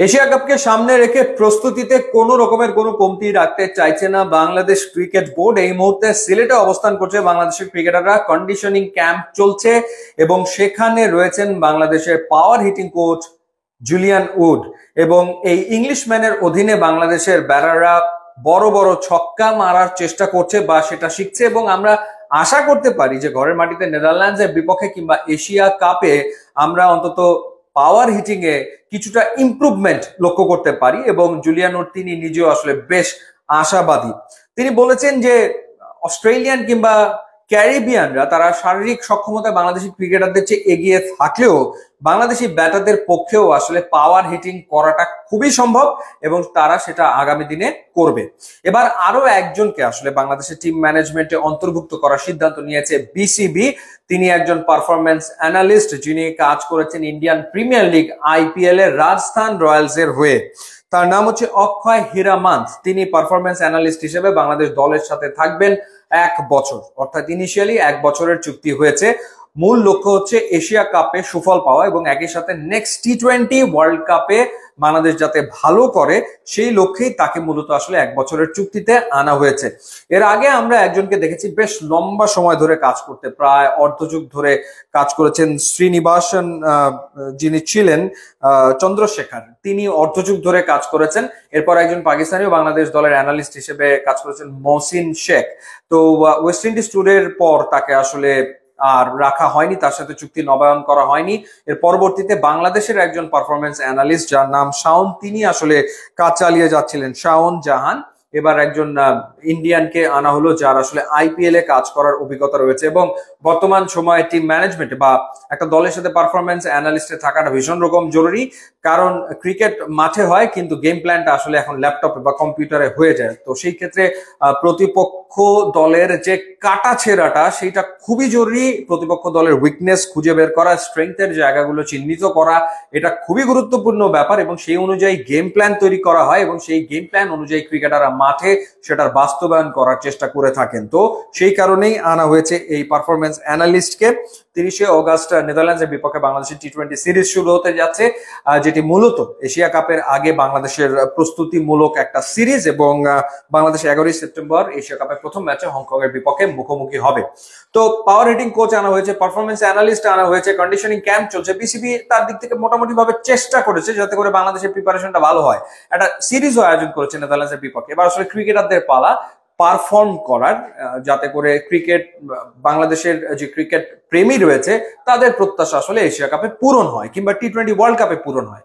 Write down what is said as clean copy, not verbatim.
Asia কাপকে সামনে রেখে প্রস্তুতিতে কোনো রকমের কোনো কমতি রাখতে চাইছে না বাংলাদেশ ক্রিকেট বোর্ড। এই মুহূর্তে সিলেটে অবস্থান করছে বাংলাদেশের ক্রিকেটাররা। কন্ডিশনিং ক্যাম্প চলছে এবং সেখানে রয়েছেন বাংলাদেশের পাওয়ার হিটিং কোচ জুলিয়ান উড এবং এই ইংলিশম্যানের অধীনে বাংলাদেশের ব্যাটাররা বড় বড় ছক্কা মারার চেষ্টা করছে বা সেটা শিখছে এবং আমরা আশা করতে পারি যে ঘরের মাটিতে নেদারল্যান্ডসের বিপক্ষে কিংবা এশিয়া কাপে আমরা অন্তত পাওয়ার হিটিং এ কিছুটা ইমপ্রুভমেন্ট লক্ষ্য করতে পারি এবং জুলিয়ান উড তিনি নিজেও আসলে বেশ আশাবাদী। তিনি বলেছেন যে অস্ট্রেলিয়ান কিংবা ক্যারিবিয়ানরা তারা শারীরিক সক্ষমতায় বাংলাদেশি ক্রিকেটারদের চেয়ে এগিয়ে থাকলেও বাংলাদেশি ব্যাটারদের পক্ষেও আসলে পাওয়ার হিটিং করাটা খুবই সম্ভব এবং তারা সেটা আগামী দিনে করবে। এবার আরো একজনকে আসলে বাংলাদেশের টিম ম্যানেজমেন্টে অন্তর্ভুক্ত করার সিদ্ধান্ত নিয়েছে বিসিবি। তিনি একজন পারফরম্যান্স অ্যানালিস্ট, যিনি কাজ করেছেন ইন্ডিয়ান প্রিমিয়ার লিগ আইপিএল এর রাজস্থান রয়্যালস এর হয়ে। তার নাম হচ্ছে অক্ষয় হীরামান্থ। তিনি পারফরম্যান্স অ্যানালিস্ট হিসেবে বাংলাদেশ দলের সাথে থাকবেন 1 বছর, অর্থাৎ ইনিশিয়ালি 1 বছরের চুক্তি হয়েছে। মূল লক্ষ্য হচ্ছে এশিয়া কাপে সুফল পাওয়া এবং একই সাথে নেক্সট টি20 ওয়ার্ল্ড কাপে বাংলাদেশ যাতে ভালো করে সেই লক্ষ্যেই তাকে মূলত আসলে 1 বছরের চুক্তিতে আনা হয়েছে। এর আগে আমরা একজনকে দেখেছি বেশ লম্বা সময় ধরে কাজ করতে, প্রায় অর্ধযুগ ধরে কাজ করেছেন শ্রীনিবাসন, যিনি ছিলেন চন্দ্রশেখর, তিনি অর্ধযুগ ধরে কাজ করেছেন। এরপর একজন পাকিস্তানিও বাংলাদেশ দলের অ্যানালিস্ট হিসেবে কাজ করেছেন মহসিন শেখ। তো ওয়েস্ট ইন্ডিজ ট্যুরের পর তাকে আসলে আর রাখা হয়নি, তার সাথে চুক্তি নবায়ন করা হয়নি। এর পরবর্তীতে বাংলাদেশের একজন পারফরমেন্স অ্যানালিস্ট যার নাম শাওন, তিনি আসলে কাজ চালিয়ে যাচ্ছিলেন, শাওন জাহান। এবার একজন ইন্ডিয়ানকে আনা হলো যার আসলে আইপিএল এ কাজ করার অভিজ্ঞতা রয়েছে এবং বর্তমান সময়ে টিম ম্যানেজমেন্টে বা একটা দলের সাথে পারফরমেন্স অ্যানালিস্টে থাকাটা ভীষণ রকম জরুরি, কারণ ক্রিকেট মাঠে হয় কিন্তু গেম প্ল্যানটা আসলে এখন ল্যাপটপে বা কম্পিউটারে হয়ে যায়। তো সেই ক্ষেত্রে প্রতিপক্ষ দলের যে কাটা ছেঁড়াটা সেইটা খুবই জরুরি। প্রতিপক্ষ দলের উইকনেস খুঁজে বের করা, স্ট্রেংথের জায়গাগুলো চিহ্নিত করা, এটা খুবই গুরুত্বপূর্ণ ব্যাপার এবং সেই অনুযায়ী গেম প্ল্যান তৈরি করা হয় এবং সেই গেম প্ল্যান অনুযায়ী ক্রিকেটাররা মাঠে সেটার বাস্তবায়ন করার চেষ্টা করে থাকেন। তো সেই কারণেই আনা হয়েছে এই পারফরমেন্স অ্যানালিস্টকে। 30 অগস্ট নেদারল্যান্ডসের বিপক্ষে বাংলাদেশের টি20 সিরিজ শুরু হতে যাচ্ছে, যেটি মূলত এশিয়া কাপের আগে বাংলাদেশের প্রস্তুতিমূলক একটা সিরিজ এবং বাংলাদেশ 11 সেপ্টেম্বর এশিয়া কাপের প্রথম ম্যাচে হংকং এর বিপক্ষে মুখোমুখি হবে। তো পাওয়ার হিটিং কোচ আনা হয়েছে, পারফরমেন্স অ্যানালিস্ট আনা হয়েছে, কন্ডিশনিং ক্যাম্প চলছে। বিসিবি তার দিক থেকে মোটামুটি ভাবে চেষ্টা করেছে যাতে করে বাংলাদেশের প্রিপারেশনটা ভালো হয়। একটা সিরিজও আয়োজন করেছে নেদারল্যান্ডসের বিপক্ষে। এবার আসলে ক্রিকেটারদের পালা পারফর্ম করার, যাতে করে ক্রিকেট বাংলাদেশের যে ক্রিকেট প্রেমী রয়েছে তাদের প্রত্যাশা আসলে এশিয়া কাপে পূরণ হয় কিংবা টি20 ওয়ার্ল্ড কাপে পূরণ হয়।